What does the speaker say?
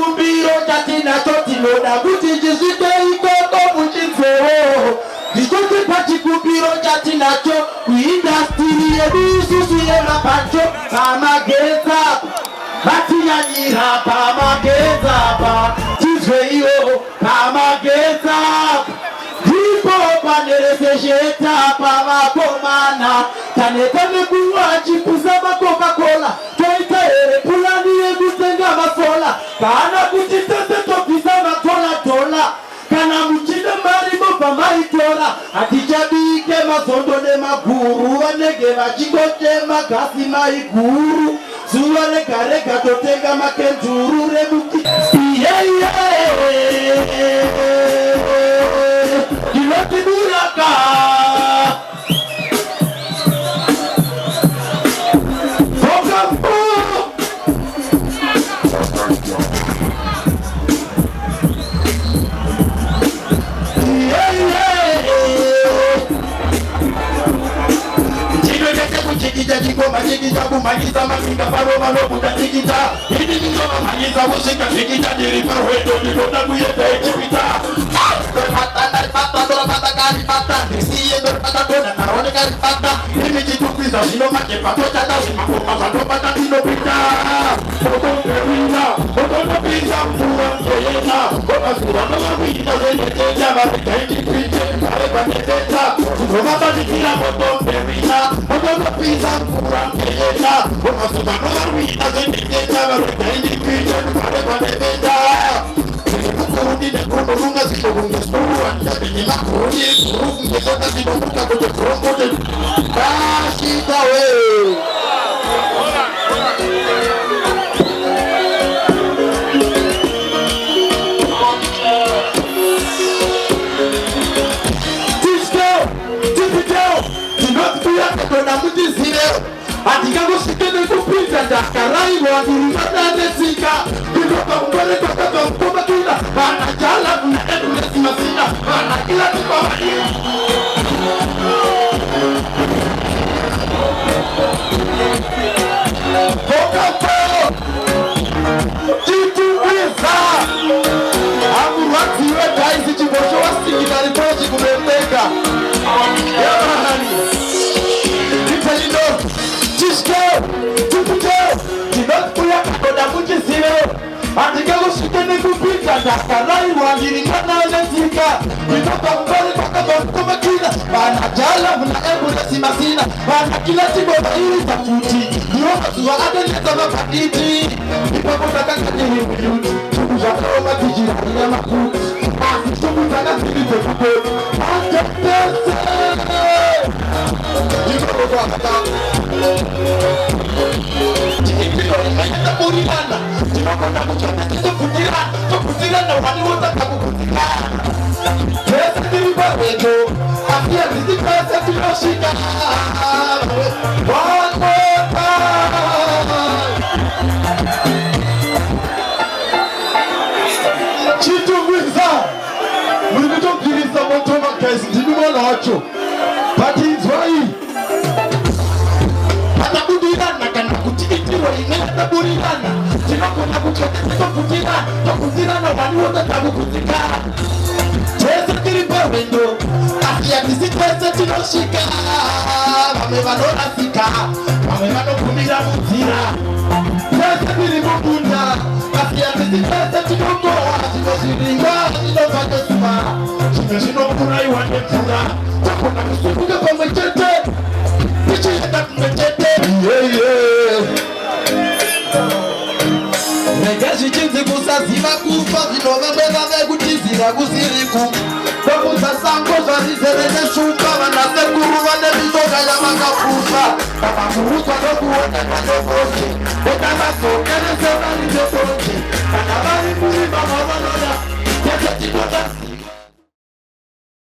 chikumbiro chatinacho tinoda kuti chisvike ikoko muchimveo. Ndikuti pachikumbiro chatinacho kuindastiri yedu isusu yemapacho pamagetsa vatiyanyira pamagetsa pa tizveiwo pamagetsa ndipo paneresesheta pavakomana tanetane kuwa chipusa macoca-cola toita here pulani yekutenga masola kana kuti tese tobvisa madola kana muchida marimo pamaitora hatichabike mazondo nemaguru vanenge vachingotema gasi maiguru zuva rega rega totenga makenzuru remuti ndinotiburaka chikoma chikita kumanyisa mafinga parova lokuta chikita ini ndinova manyisa kusvika zvikita ndiri parwedo ndinoda kuenda echipita ndisiye ndoripata dona naroneka ripata imi chitukwiza zvino majepato chata zvimakoma zvatopata ndinopita otoberina otondopinza mvura nzoyena omazuva novakuita zveneteta varegaindipite vareganeteta zinovabatikira motomberina otondopinza mvura nzoyena omazuva novakuita zveneteta varegaindipite vareganeteta Kurudi nekono runga zikolunga spuwa ndabini makurudi kurunga kota zikolunga kote kurunga Kashita we Tisco Tinotikuya katona mutizire Atikago sikene kupinza Dakarai wadirumata nesika Kutoka mbele toka mkoma kila Bana jala kuna edu nesimasina Bana kila tukwa wali Boka po Jitu wisa Amurati we kaisi chibosho wasiki Naripochi kumemeka Yamahani Kitalindo Tisco Tinotikuya katona mutizire Atikago sikene kupinza Dakarai wadirumata nesika Kutoka mbele toka mkoma kila Bana jala kuna edu nesimasina Bana kila chibosho hili tafuti Niwakazuwa adeneza mapatiti Nipakotaka katini mbiuti Tukuzakaoma tijirani ya makuti Tukutaka zilite kukotu Atetese Nipakotaka katini Chikipilo Mayata burilana Nipakotaka kuchota Tukutirana Tukutirana Waniwotaka kukutikana Pesa tilipa wedo Afia nisi pesa tiloshika One more time Chitungwiza Mulikutomkiriza motoma kaisi Ndinumona wacho Pati izwai Patabudirana kana kutikitiro Ineta burirana Tinakona kuchote Tukutirana Tukutirana Waniwotaka kukutikana Pesa tilipa wedo Afia nisi pesa tiloshika Vame vanorasika Vame vanokumira mutira Pesa tilimukunda Afia nisi pesa tilokoa Zinoziringa Zinovatosuma Zinozinokura iwane mfura Takona kusubuka kwa mwechete Pichi yata kumechete Negashi chinzi kusaziva kufa Zinovembeza vekutizira kusiriku Dokuza sango zvazizerene shuka Vanasekuru vane mizoga yamakafusa Vamakurusa dokuoneka